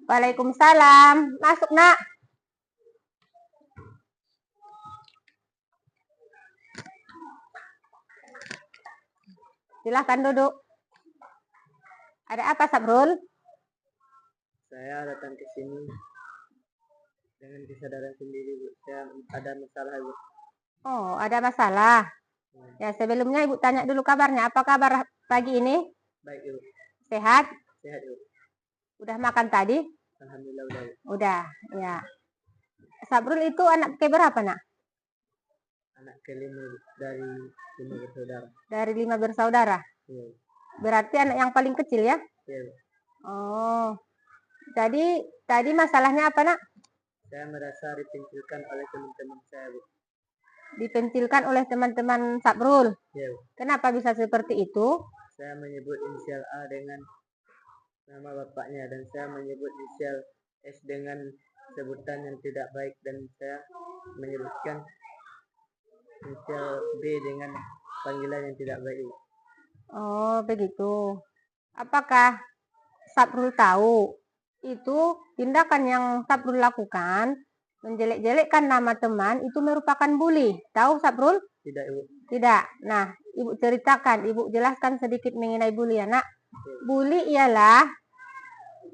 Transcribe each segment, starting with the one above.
Waalaikumsalam. Masuk, Nak. Silahkan duduk. Ada apa, Sabrul? Saya datang ke sini dengan kesadaran sendiri, Bu. Saya ada masalah, Bu. Oh, ada masalah. Ya, sebelumnya Ibu tanya dulu kabarnya. Apa kabar pagi ini? Baik, Bu. Sehat? Sehat, Bu. Udah makan tadi? Alhamdulillah udah, Bu. Udah, ya. Sabrul itu anak keberapa, Nak? Anak kelima, Bu. Dari 5 bersaudara. Dari 5 bersaudara? Iya. Berarti anak yang paling kecil ya? Iya, Bu. Oh, jadi tadi masalahnya apa, Nak? Saya merasa dipentilkan oleh teman-teman saya, Bu. Dipentilkan oleh teman-teman Sabrul. Iya, Bu. Kenapa bisa seperti itu? Saya menyebut inisial A dengan nama bapaknya, dan saya menyebut inisial S dengan sebutan yang tidak baik, dan saya menyebutkan inisial B dengan panggilan yang tidak baik. Oh, begitu. Apakah Sabrul tahu itu tindakan yang Sabrul lakukan, menjelek-jelekkan nama teman, itu merupakan bully? Tahu, Sabrul? Tidak, Ibu. Tidak. Nah, Ibu ceritakan, Ibu jelaskan sedikit mengenai bully, ya, Nak. Bully ialah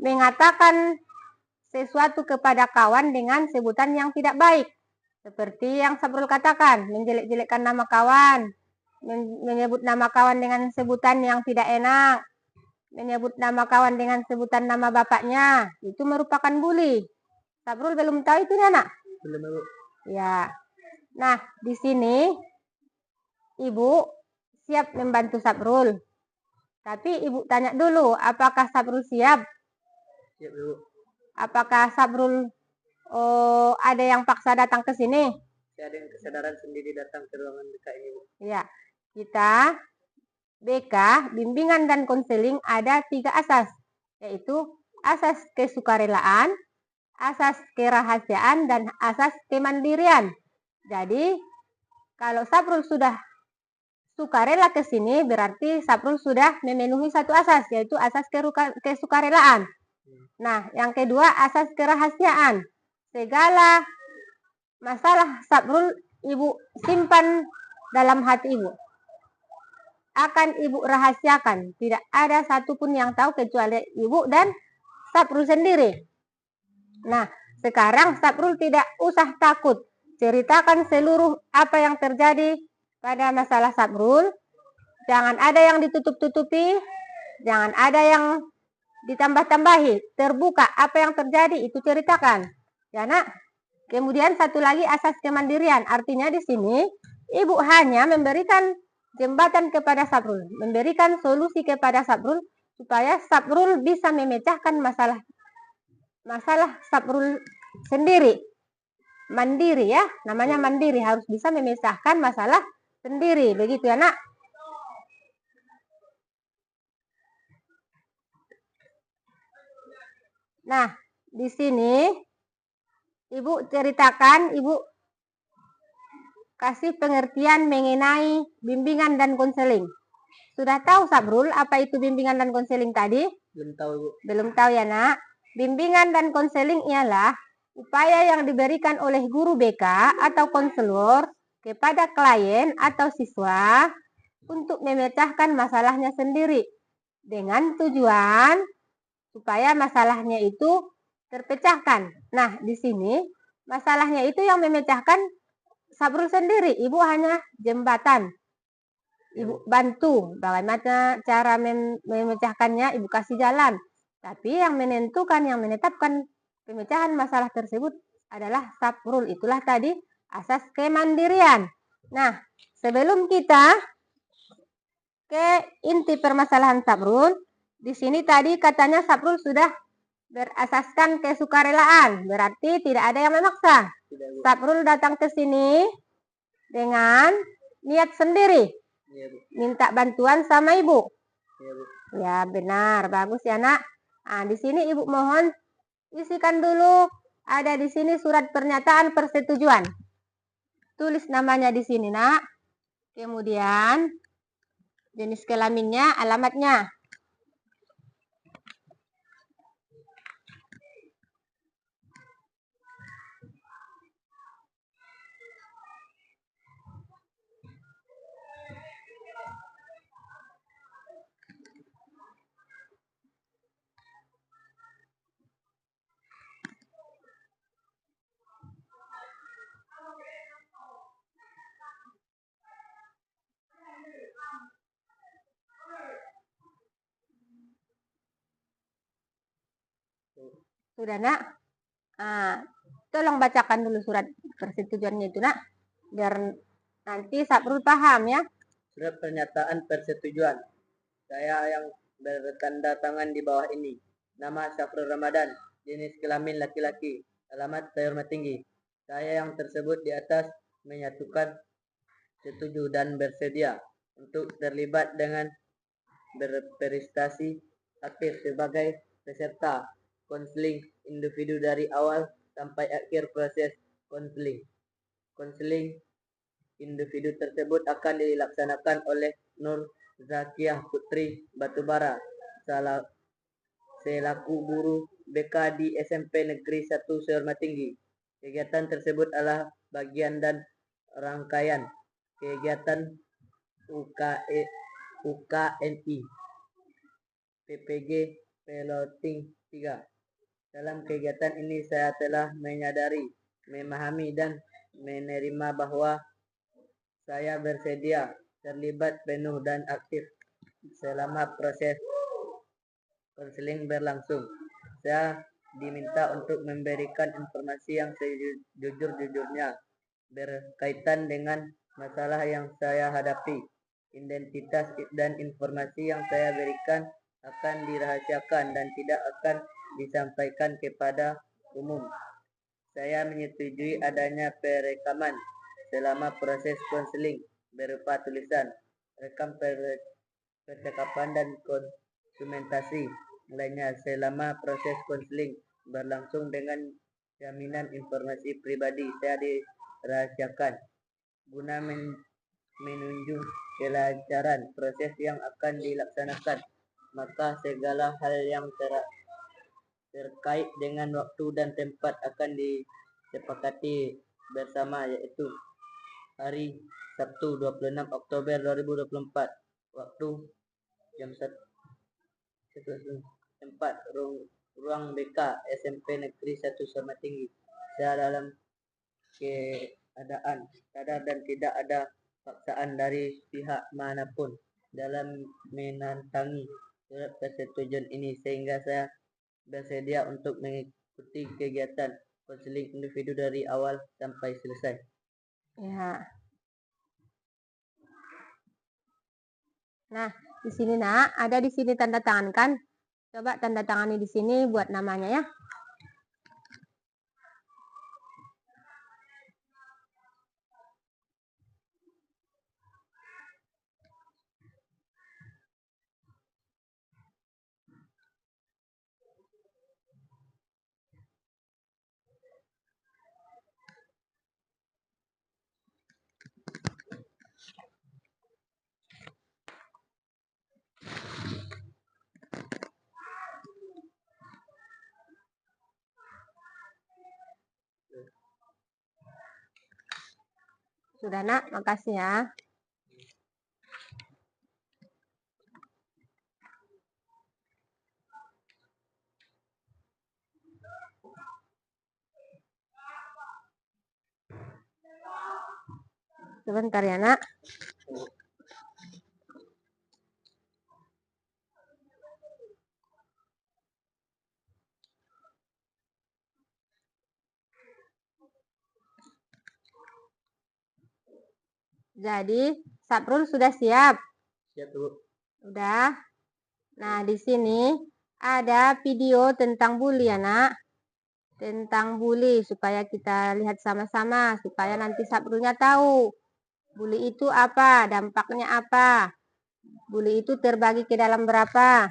mengatakan sesuatu kepada kawan dengan sebutan yang tidak baik. Seperti yang Sabrul katakan, menjelek-jelekkan nama kawan, menyebut nama kawan dengan sebutan yang tidak enak, menyebut nama kawan dengan sebutan nama bapaknya, itu merupakan bully. Sabrul belum tahu itu, Nak? Belum, Bu. Ya. Nah, di sini Ibu siap membantu Sabrul. Tapi Ibu tanya dulu, apakah Sabrul siap? Siap, Bu. Apakah Sabrul ada yang paksa datang ke sini? Saya dengan kesadaran sendiri datang ke ruangan BK ini, Bu. Ya, kita BK, bimbingan dan konseling, ada 3 asas, yaitu asas kesukarelaan, asas kerahasiaan, dan asas kemandirian. Jadi, kalau Sabrul sudah sukarela ke sini, berarti Sabrul sudah memenuhi satu asas, yaitu asas kesukarelaan. Nah, yang kedua, asas kerahasiaan. Segala masalah Sabrul Ibu simpan dalam hati Ibu. Akan Ibu rahasiakan. Tidak ada satupun yang tahu kecuali Ibu dan Sabrul sendiri. Nah, sekarang Sabrul tidak usah takut. Ceritakan seluruh apa yang terjadi pada masalah Sabrul. Jangan ada yang ditutup-tutupi. Jangan ada yang ditambah-tambahi. Terbuka apa yang terjadi, itu ceritakan. Ya, Nak. Kemudian satu lagi, asas kemandirian. Artinya di sini Ibu hanya memberikan jembatan kepada Sabrul, memberikan solusi kepada Sabrul supaya Sabrul bisa memecahkan masalah Sabrul sendiri. Mandiri, ya, namanya mandiri, harus bisa memecahkan masalah sendiri. Begitu, ya, Nak? Nah, di sini Ibu ceritakan, Ibu kasih pengertian mengenai bimbingan dan konseling. Sudah tahu, Sabrul, apa itu bimbingan dan konseling tadi? Belum tahu, Bu. Belum tahu, ya, Nak? Bimbingan dan konseling ialah upaya yang diberikan oleh guru BK atau konselor kepada klien atau siswa untuk memecahkan masalahnya sendiri dengan tujuan supaya masalahnya itu terpecahkan. Nah, di sini masalahnya itu yang memecahkan Sabrul sendiri. Ibu hanya jembatan. Ibu bantu bagaimana cara memecahkannya, Ibu kasih jalan. Tapi yang menentukan, yang menetapkan pemecahan masalah tersebut adalah Sabrul. Itulah tadi asas kemandirian. Nah, sebelum kita ke inti permasalahan Sabrul, di sini tadi katanya Sabrul sudah berasaskan kesukarelaan, berarti tidak ada yang memaksa. Sabrul datang ke sini dengan niat sendiri, minta bantuan sama Ibu. Ya, benar, bagus, ya, Nak. Nah, di sini Ibu mohon isikan dulu, ada di sini surat pernyataan persetujuan. Tulis namanya di sini, Nak. Kemudian jenis kelaminnya, alamatnya. Sudah, Nak? Tolong bacakan dulu surat persetujuannya itu, Nak. Biar nanti Saprul paham ya. Surat pernyataan persetujuan. Saya yang bertanda tangan di bawah ini. Nama Syafrul Ramadan, jenis kelamin laki-laki, alamat Terhormat Tinggi. Saya yang tersebut di atas menyatukan setuju dan bersedia untuk terlibat dengan berprestasi aktif sebagai peserta konseling individu dari awal sampai akhir proses konseling. Konseling individu tersebut akan dilaksanakan oleh Nur Zakiah Putri Batubara selaku guru BK di SMP Negeri 1 Terhormat Tinggi. Kegiatan tersebut adalah bagian dan rangkaian kegiatan UKNI PPG Peloting 3. Dalam kegiatan ini saya telah menyadari, memahami dan menerima bahwa saya bersedia terlibat penuh dan aktif selama proses konseling berlangsung. Saya diminta untuk memberikan informasi yang sejujur-jujurnya berkaitan dengan masalah yang saya hadapi. Identitas dan informasi yang saya berikan akan dirahasiakan dan tidak akan disampaikan kepada umum. Saya menyetujui adanya perekaman selama proses konseling berupa tulisan, rekam percakapan dan dokumentasi lainnya selama proses konseling berlangsung dengan jaminan informasi pribadi saya dirahasiakan guna menunjang kelancaran proses yang akan dilaksanakan. Maka segala hal yang terkait dengan waktu dan tempat akan disepakati bersama, yaitu hari Sabtu 26 Oktober 2024 waktu jam 1 tempat ruang BK SMP Negeri 1 Terhormat Tinggi. Saya dalam keadaan sadar dan tidak ada paksaan dari pihak manapun dalam menantangi surat persetujuan ini, sehingga saya bersedia untuk mengikuti kegiatan konseling individu dari awal sampai selesai. Ya. Nah, di sini, Nak, ada di sini tanda tangan kan? Coba tanda tangani di sini buat namanya ya. Sudah, Nak, makasih ya. Sebentar ya, Nak. Jadi, Saprul sudah siap? Siap, Bu. Udah. Nah, di sini ada video tentang bully ya, Nak. Tentang bully supaya kita lihat sama-sama, supaya nanti Saprulnya tahu bully itu apa, dampaknya apa. Bully itu terbagi ke dalam berapa?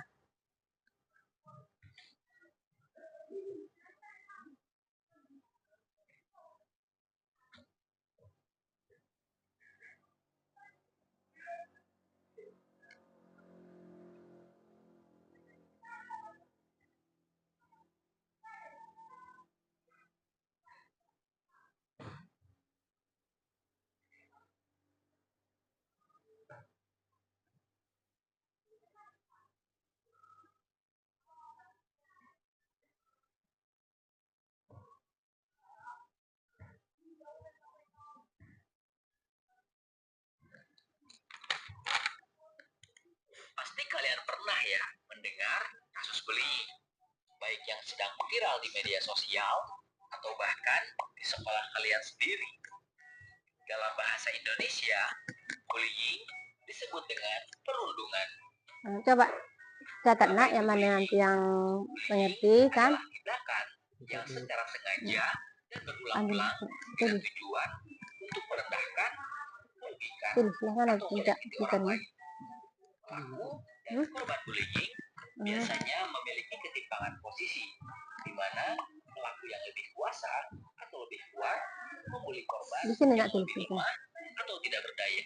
Pasti kalian pernah ya mendengar kasus bullying, baik yang sedang viral di media sosial atau bahkan di sekolah kalian sendiri. Dalam bahasa Indonesia, bullying disebut dengan perundungan. Coba catat nak yang mana nanti yang mengerti kan. Adalah tindakan yang secara sengaja dan berulang-ulang dengan tujuan untuk merendahkan, merugikan, Silahkan atau menyakiti orang lain. Pelaku dan korban bullying biasanya memiliki ketimpangan posisi, di mana pelaku yang lebih kuasa atau lebih kuat membuli korban Di sini yang nak tulis lebih lemah atau tidak berdaya.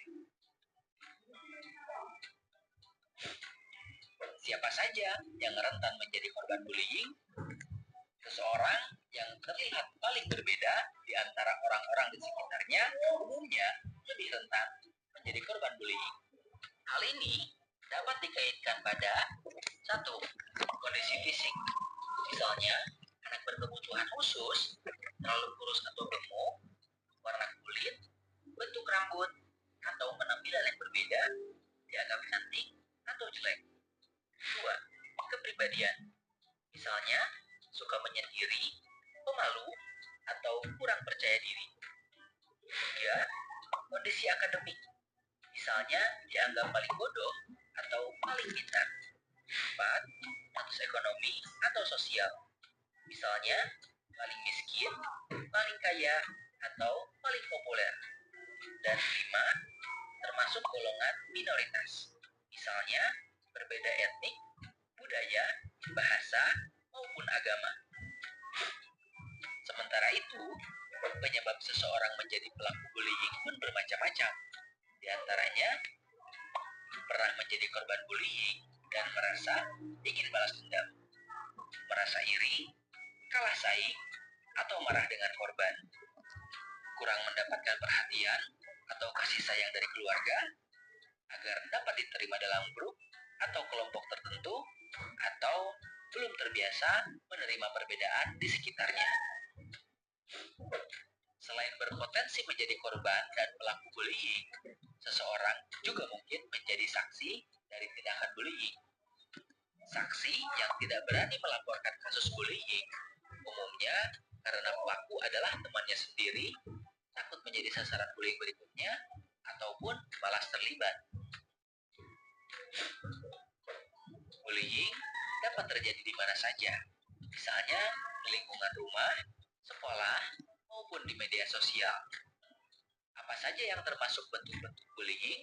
Siapa saja yang rentan menjadi korban bullying? Seseorang yang terlihat paling berbeda di antara orang-orang di sekitarnya umumnya lebih rentan menjadi korban bullying. Hal ini dapat dikaitkan pada 1. Kondisi fisik. Misalnya, anak berkebutuhan khusus, terlalu kurus atau gemuk, warna kulit, bentuk rambut, atau penampilan yang berbeda, dianggap cantik atau jelek. 2. Kepribadian. Misalnya, suka menyendiri, pemalu, atau kurang percaya diri. 3. Kondisi akademik. Misalnya, dianggap paling bodoh atau paling pintar. 4. Status ekonomi atau sosial. Misalnya, paling miskin, paling kaya, atau paling populer. Dan 5. Termasuk golongan minoritas. Misalnya, berbeda etnik, budaya, bahasa, maupun agama. Sementara itu, penyebab seseorang menjadi pelaku bullying pun bermacam-macam. Di antaranya, pernah menjadi korban bullying dan merasa ingin balas dendam, merasa iri, kalah saing, atau marah dengan korban, kurang mendapatkan perhatian atau kasih sayang dari keluarga, agar dapat diterima dalam grup atau kelompok tertentu, atau belum terbiasa menerima perbedaan di sekitarnya. Selain berpotensi menjadi korban dan pelaku bullying, seseorang juga mungkin menjadi saksi dari tindakan bullying. Saksi yang tidak berani melaporkan kasus bullying umumnya karena pelaku adalah temannya sendiri, takut menjadi sasaran bullying berikutnya, ataupun malas terlibat. Bullying dapat terjadi di mana saja, misalnya di lingkungan rumah, sekolah, maupun di media sosial. Apa saja yang termasuk bentuk-bentuk bullying?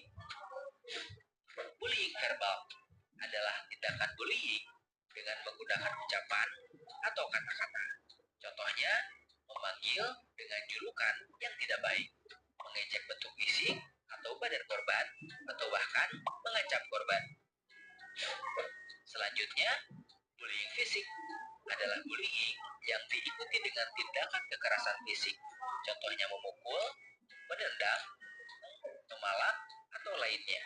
Bullying verbal adalah tindakan bullying dengan menggunakan ucapan atau kata-kata. Contohnya, memanggil dengan julukan yang tidak baik, mengejek bentuk fisik atau badan korban, atau bahkan mengancam korban. Selanjutnya, bullying fisik adalah bullying yang diikuti dengan tindakan kekerasan fisik. Contohnya memukul, menendang, memalak, atau lainnya.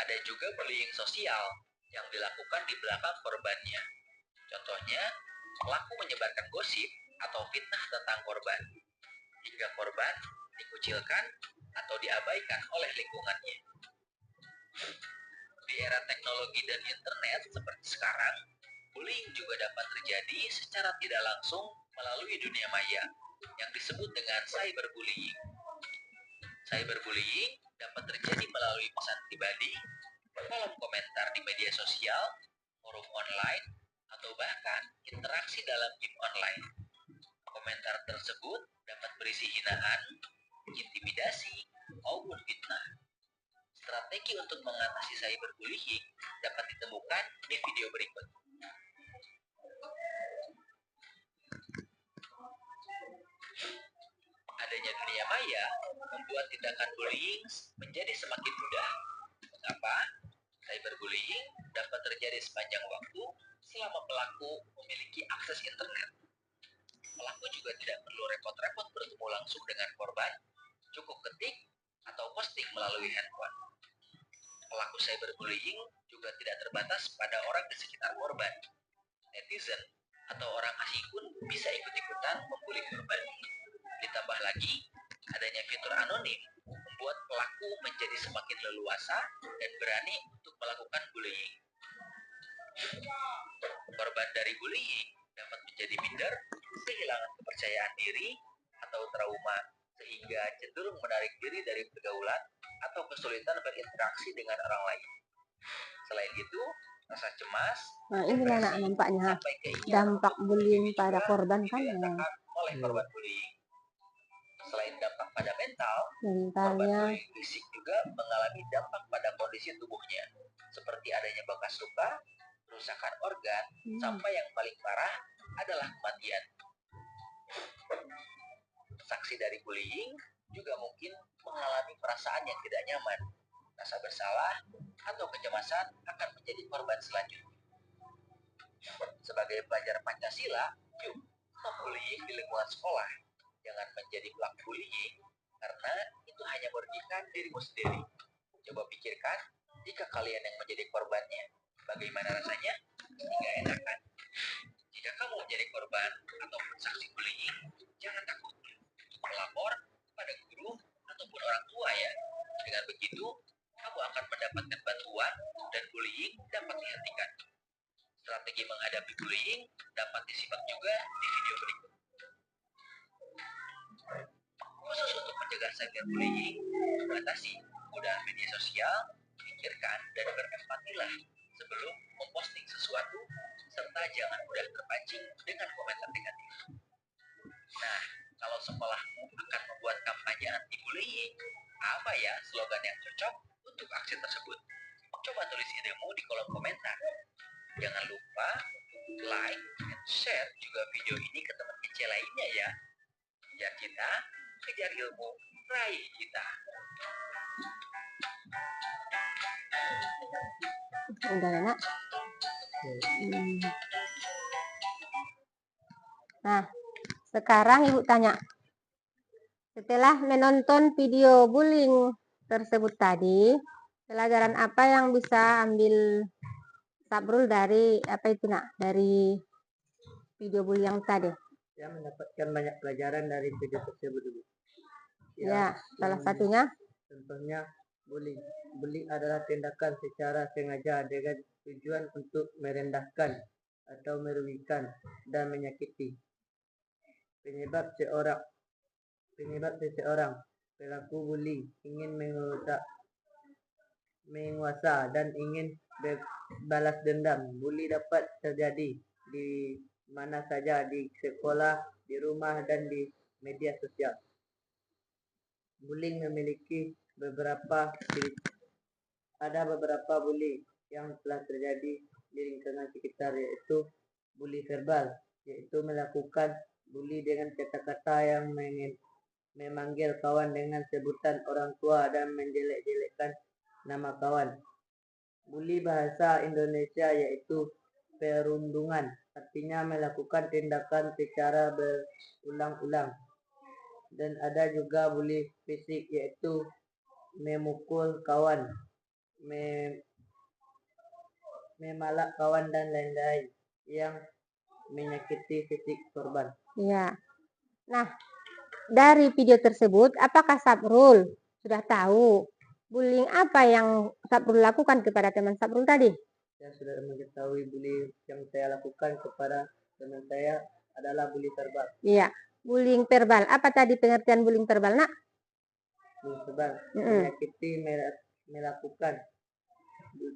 Ada juga bullying sosial yang dilakukan di belakang korbannya. Contohnya, pelaku menyebarkan gosip atau fitnah tentang korban, hingga korban dikucilkan atau diabaikan oleh lingkungannya. Di era teknologi dan internet seperti sekarang, bullying juga dapat terjadi secara tidak langsung melalui dunia maya yang disebut dengan cyberbullying. Cyberbullying dapat terjadi melalui pesan pribadi, kolom komentar di media sosial, forum online, atau bahkan interaksi dalam game online. Komentar tersebut dapat berisi hinaan, intimidasi, maupun fitnah. Strategi untuk mengatasi cyberbullying dapat ditemukan di video berikut. Adanya dunia maya membuat tindakan bullying menjadi semakin mudah. Mengapa? Cyberbullying dapat terjadi sepanjang waktu selama pelaku memiliki akses internet. Pelaku juga tidak perlu repot-repot bertemu langsung dengan korban, cukup ketik atau posting melalui handphone. Pelaku cyberbullying juga tidak terbatas pada orang di sekitar korban. Netizen atau orang asing pun bisa ikut-ikutan membuli korban. Ditambah lagi, adanya fitur anonim membuat pelaku menjadi semakin leluasa dan berani untuk melakukan bullying. Korban korban dari bullying dapat menjadi minder, kehilangan kepercayaan diri, atau trauma sehingga cenderung menarik diri dari pergaulan atau kesulitan berinteraksi dengan orang lain. Selain itu, rasa cemas, Nah, inilah nak depresi, nampaknya sampai keinginan dampak untuk bullying bunuh diri pada juga korban kan ya. dirasakan oleh korban bullying. Selain dampak pada mental, korban Mentalnya bullying fisik juga mengalami dampak pada kondisi tubuhnya, seperti adanya bekas luka, kerusakan organ, sampai yang paling parah adalah kematian. Saksi dari bullying juga mungkin mengalami perasaan yang tidak nyaman, rasa bersalah, atau kecemasan akan menjadi korban selanjutnya. Sebagai pelajar Pancasila, yuk stop bullying di lingkungan sekolah. Jangan menjadi pelaku bullying, karena itu hanya merugikan dirimu sendiri. Coba pikirkan, jika kalian yang menjadi korbannya, bagaimana rasanya? Tidak enak kan? Jika kamu menjadi korban atau saksi bullying, jangan takut melapor pada guru ataupun orang tua ya. Dengan begitu, kamu akan mendapatkan bantuan dan bullying dapat dihentikan. Strategi menghadapi bullying dapat disimak juga di video berikut. Khusus untuk mencegah cyberbullying, batasi penggunaan media sosial, pikirkan dan berempatilah sebelum memposting sesuatu, serta jangan mudah terpancing dengan komentar negatif. Nah, kalau sekolahmu akan membuat kampanye anti-bullying, apa ya slogan yang cocok untuk aksi tersebut? Coba tulis idemu di kolom komentar. Jangan lupa like dan share juga video ini ke teman kecil lainnya ya. Biar kita kejar ilmu, raih kita. udah ya nak. Nah, sekarang ibu tanya, setelah menonton video bullying tersebut tadi, pelajaran apa yang bisa ambil Sabrul dari apa itu nak, dari video bullying yang tadi? Saya mendapatkan banyak pelajaran dari video tersebut dulu. Ya, salah satunya Contohnya bullying. Bullying adalah tindakan secara sengaja dengan tujuan untuk merendahkan atau merugikan dan menyakiti. Penyebab seseorang pelaku bullying ingin menguasa dan ingin balas dendam. Bully dapat terjadi di mana saja, di sekolah, di rumah, dan di media sosial. Bullying memiliki beberapa bully yang telah terjadi di lingkungan sekitar, yaitu bully verbal, yaitu melakukan bully dengan kata-kata yang memanggil kawan dengan sebutan orang tua dan menjelek-jelekkan nama kawan. Bully bahasa Indonesia yaitu perundungan, artinya melakukan tindakan secara berulang-ulang. Dan ada juga bully fisik, yaitu memukul kawan, memalak kawan, dan lain-lain yang menyakiti fisik korban. ya. Nah, dari video tersebut, apakah Sabrul sudah tahu bullying apa yang Sabrul lakukan kepada teman Sabrul tadi? Saya sudah mengetahui bully yang saya lakukan kepada teman saya adalah bully verbal. Iya, bullying verbal. Apa tadi pengertian bullying verbal, nak? Bully verbal menyakiti, melakukan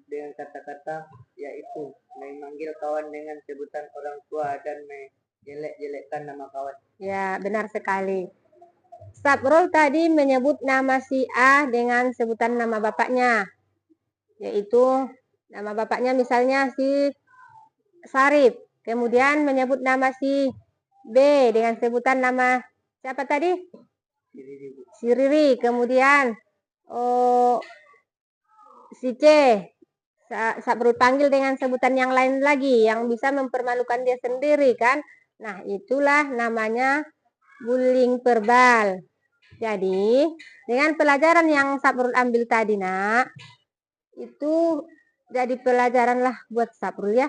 dengan kata-kata, yaitu memanggil kawan dengan sebutan orang tua dan menjelek-jelekkan nama kawan. Ya, benar sekali. Sabrul tadi menyebut nama si A dengan sebutan nama bapaknya, yaitu nama bapaknya misalnya si Sarip. Kemudian menyebut nama si B dengan sebutan nama siapa tadi? Si Riri. Kemudian si C Sabrul panggil dengan sebutan yang lain lagi yang bisa mempermalukan dia sendiri kan. Nah, itulah namanya bullying verbal. Jadi, dengan pelajaran yang Sabrul ambil tadi, nak, itu jadi pelajaran lah buat Sabrul ya.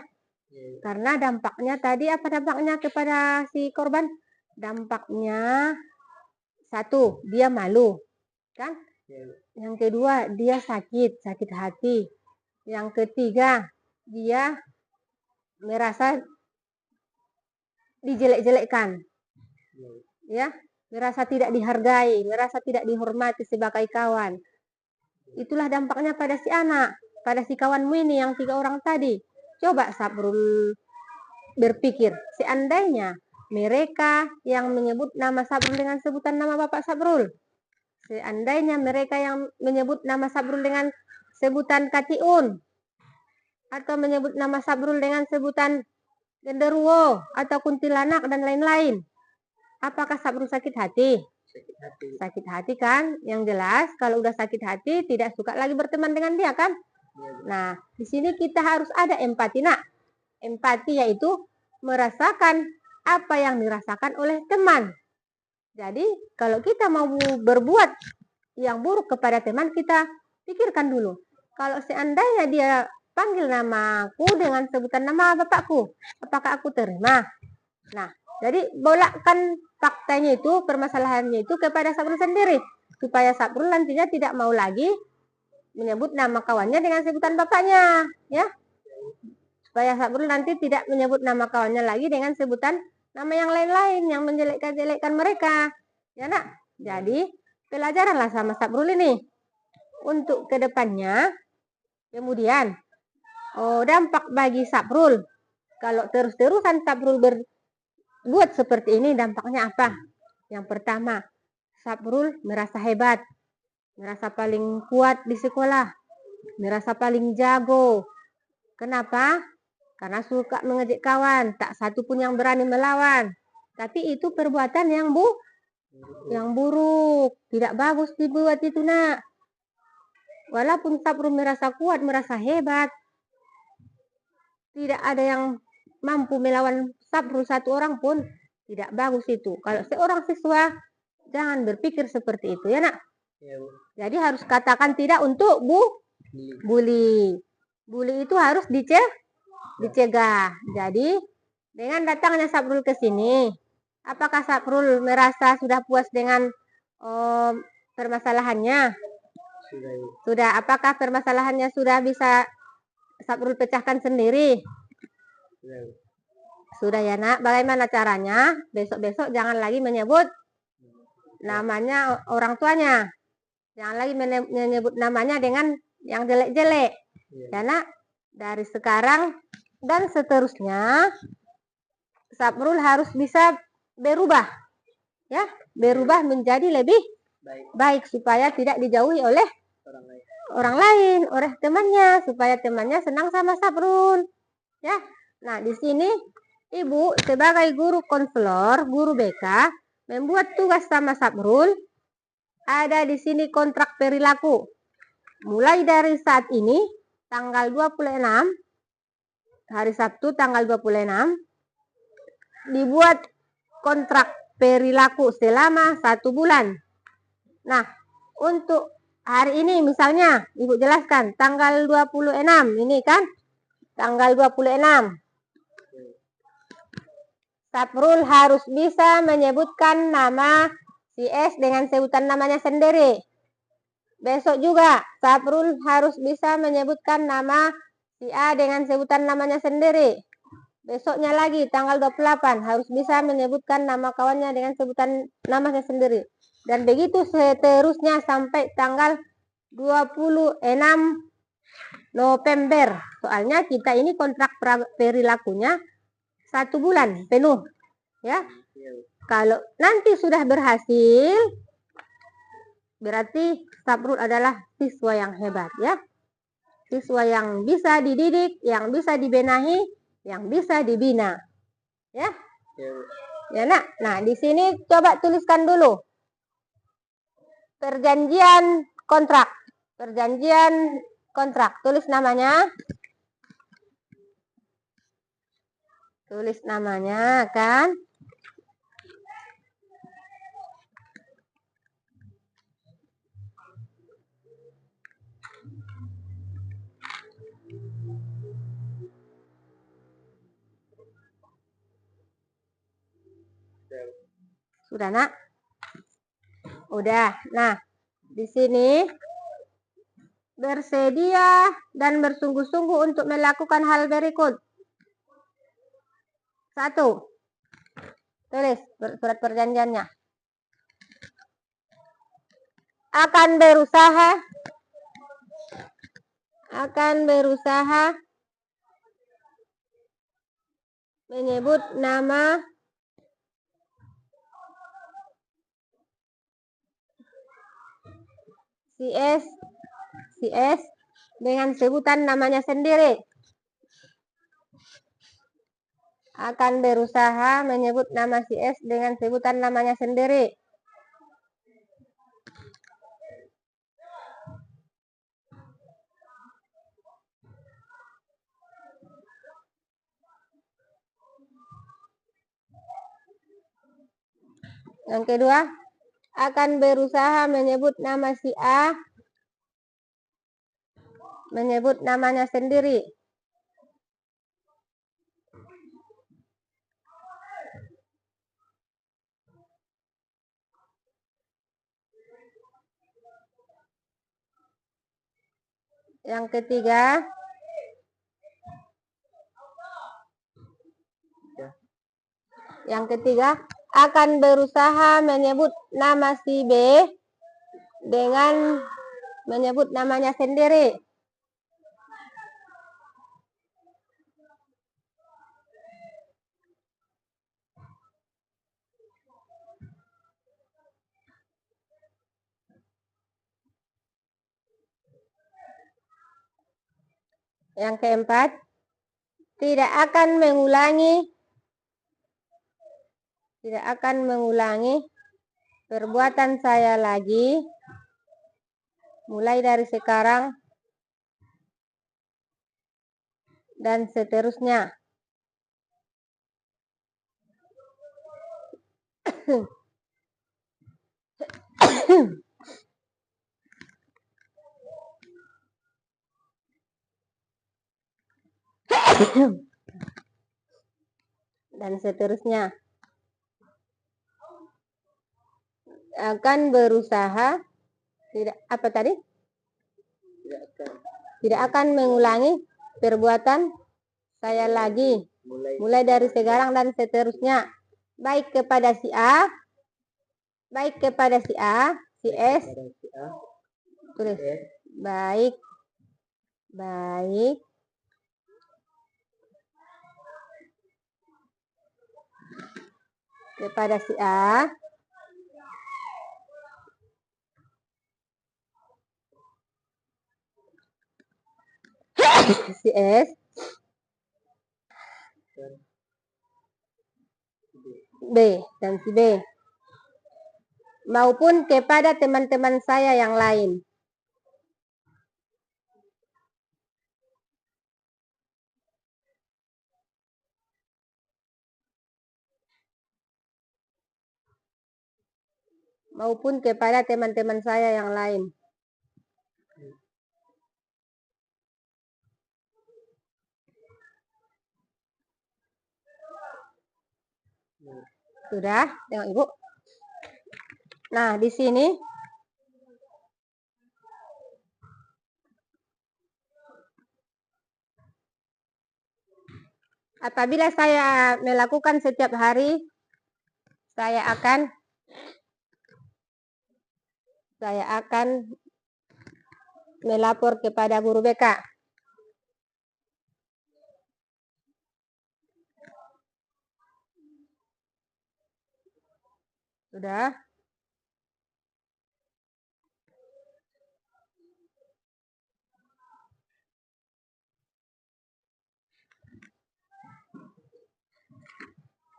Karena dampaknya tadi, apa dampaknya kepada si korban? Dampaknya, satu, dia malu, kan? Yang kedua, dia sakit hati. Yang ketiga, dia merasa dijelek-jelekkan, ya, merasa tidak dihargai, merasa tidak dihormati sebagai kawan. Itulah dampaknya pada si anak, pada si kawanmu ini yang 3 orang tadi. Coba Sabrul berpikir, seandainya mereka yang menyebut nama Sabrul dengan sebutan nama Bapak Sabrul, seandainya mereka yang menyebut nama Sabrul dengan sebutan Katiun, atau menyebut nama Sabrul dengan sebutan genderuwo atau kuntilanak dan lain-lain, apakah Sabrul sakit hati? Sakit hati. Sakit hati kan? Yang jelas kalau udah sakit hati tidak suka lagi berteman dengan dia kan? Ya, Bu. Nah, di sini kita harus ada empati, Nak. Empati yaitu merasakan apa yang dirasakan oleh teman. Jadi, kalau kita mau berbuat yang buruk kepada teman, kita pikirkan dulu. Kalau seandainya dia panggil namaku dengan sebutan nama bapakku, apakah aku terima? Nah, jadi bolakkan faktanya itu, permasalahannya itu kepada Sabrul sendiri, supaya Sabrul nantinya tidak mau lagi menyebut nama kawannya dengan sebutan bapaknya, ya. Supaya Sabrul nanti tidak menyebut nama kawannya lagi dengan sebutan nama yang lain-lain yang menjelekkan mereka, ya Nak. Jadi pelajaranlah sama Sabrul ini untuk kedepannya. Kemudian, dampak bagi Sabrul kalau terus-terusan Sabrul buat seperti ini, dampaknya apa? Yang pertama, Sabrul merasa hebat, merasa paling kuat di sekolah, merasa paling jago. Kenapa? Karena suka mengejek kawan, tak satu pun yang berani melawan. Tapi itu perbuatan yang buruk, tidak bagus dibuat itu, Nak. Walaupun Sabrul merasa kuat, merasa hebat, tidak ada yang mampu melawan Sabrul satu orang pun, tidak bagus itu. Kalau seorang siswa jangan berpikir seperti itu, ya Nak. Ya, Bu. Jadi harus katakan tidak untuk bully. Bully itu harus dicegah. Jadi dengan datangnya Sabrul ke sini, apakah Sabrul merasa sudah puas dengan permasalahannya? Sudah, Bu. Sudah. Apakah permasalahannya sudah bisa Sabrul pecahkan sendiri? Sudah, Bu. Sudah ya Nak. Bagaimana caranya? Besok-besok jangan lagi menyebut namanya orang tuanya. Jangan lagi menyebut namanya dengan yang jelek-jelek. Ya, Ya Nak. Dari sekarang dan seterusnya Sabrul harus bisa berubah. Ya, berubah menjadi lebih baik supaya tidak dijauhi oleh orang lain, oleh temannya, supaya temannya senang sama Sabrul. Ya. Nah, di sini Ibu sebagai guru konselor, guru BK, membuat tugas sama Sabrul. Ada di sini kontrak perilaku. Mulai dari saat ini, tanggal 26, hari Sabtu tanggal 26, dibuat kontrak perilaku selama 1 bulan. Nah, untuk hari ini misalnya, Ibu jelaskan, tanggal 26, ini kan, tanggal 26. Sabrul harus bisa menyebutkan nama si S dengan sebutan namanya sendiri. Besok juga Sabrul harus bisa menyebutkan nama si A dengan sebutan namanya sendiri. Besoknya lagi tanggal 28 harus bisa menyebutkan nama kawannya dengan sebutan namanya sendiri. Dan begitu seterusnya sampai tanggal 26 November. Soalnya kita ini kontrak perilakunya 1 bulan penuh, ya. Kalau nanti sudah berhasil, berarti Sabrul adalah siswa yang hebat, ya. Siswa yang bisa dididik, yang bisa dibenahi, yang bisa dibina, ya. Ya Nak. Nah, di sini coba tuliskan dulu perjanjian kontrak. Perjanjian kontrak. Tulis namanya. Tulis namanya kan. Sudah Nak? Udah. Nah, di sini bersedia dan bersungguh-sungguh untuk melakukan hal berikut. 1. Tulis surat perjanjiannya. Akan berusaha menyebut nama si S dengan sebutan namanya sendiri. Akan berusaha menyebut nama si S dengan sebutan namanya sendiri. Yang kedua, akan berusaha menyebut nama si A menyebut namanya sendiri. Yang ketiga, akan berusaha menyebut nama si B dengan menyebut namanya sendiri. Yang keempat, tidak akan mengulangi perbuatan saya lagi mulai dari sekarang dan seterusnya. Dan seterusnya. Akan berusaha tidak akan mengulangi perbuatan saya lagi mulai dari sekarang dan seterusnya, baik kepada si S, tulis baik kepada si A si S, B dan si B, maupun kepada teman-teman saya yang lain. Maupun kepada teman-teman saya yang lain. Sudah, tengok Ibu. Nah, di sini apabila saya melakukan setiap hari, saya akan melapor kepada guru BK. Sudah?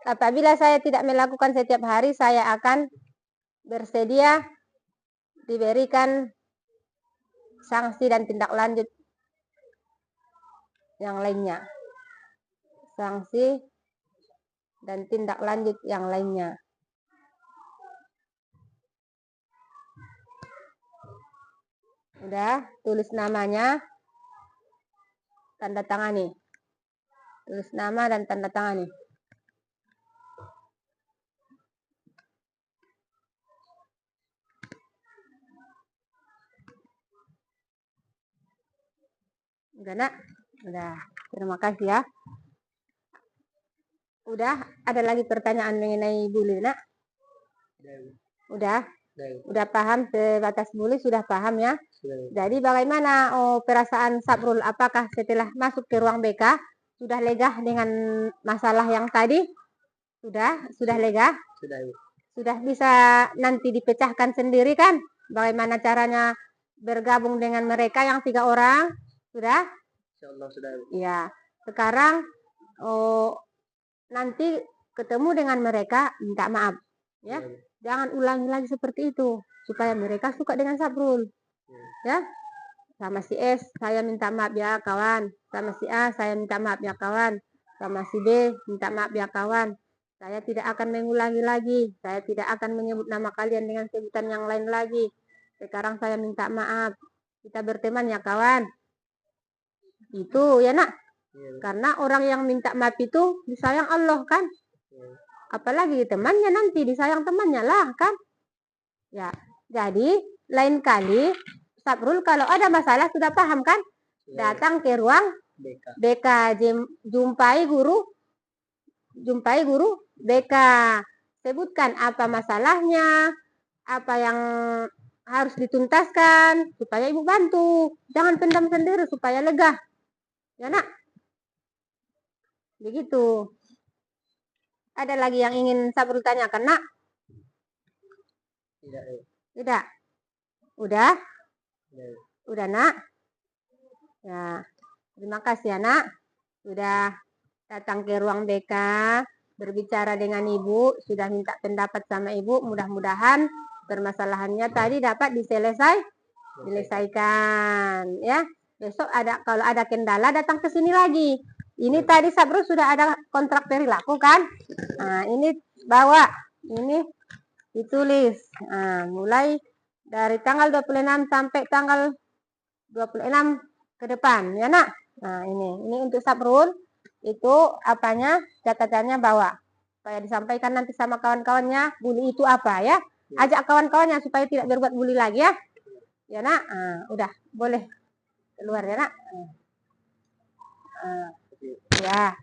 Apabila saya tidak melakukan setiap hari, saya akan bersedia diberikan sanksi dan tindak lanjut yang lainnya. Sanksi dan tindak lanjut yang lainnya. Udah, tulis namanya, tanda tangani. Tulis nama dan tanda tangani. Udah, Nak? Udah. Terima kasih ya. Udah, ada lagi pertanyaan mengenai bully, nak? Sudah. Udah paham sebatas bully, sudah paham ya? Sudah. Jadi bagaimana perasaan Sabrul? Apakah setelah masuk ke ruang BK sudah lega dengan masalah yang tadi? Sudah lega? Sudah. Sudah bisa nanti dipecahkan sendiri kan? Bagaimana caranya bergabung dengan mereka yang 3 orang? Sudah? Insyaallah sudah. Iya. Sekarang nanti ketemu dengan mereka minta maaf, ya. Jangan ulangi lagi seperti itu supaya mereka suka dengan Sabrul. Ya. Sama si S, saya minta maaf ya kawan. Sama si A, saya minta maaf ya kawan. Sama si B, minta maaf ya kawan. Saya tidak akan mengulangi lagi. Saya tidak akan menyebut nama kalian dengan sebutan yang lain lagi. Sekarang saya minta maaf. Kita berteman ya kawan. Itu ya nak. Karena orang yang minta maaf itu disayang Allah kan. Apalagi temannya nanti disayang temannya lah kan. Ya, jadi lain kali Sabrul kalau ada masalah sudah paham kan? Datang ke ruang BK, jumpai guru BK, sebutkan apa masalahnya, apa yang harus dituntaskan supaya ibu bantu. Jangan pendam sendiri supaya lega. Ya nak? Begitu. Ada lagi yang ingin Sabrul tanyakan, nak? Tidak. Udah? Udah, nak? Ya. Terima kasih ya, nak. Sudah datang ke ruang BK, berbicara dengan ibu, sudah minta pendapat sama ibu. Mudah-mudahan permasalahannya tadi dapat diselesaikan. Ya. Besok kalau ada kendala datang ke sini lagi. Ini tadi Sabrul sudah ada kontrak perilaku kan? Nah, ini bawa, ini ditulis. Nah, mulai dari tanggal 26 sampai tanggal 26 ke depan, ya nak? Nah, ini untuk Sabrul, itu apanya, catatannya bawa. Supaya disampaikan nanti sama kawan-kawannya, bully itu apa ya? Ajak kawan-kawannya supaya tidak berbuat bully lagi ya. Ya nak? Nah, udah, boleh keluar ya nak? Ya.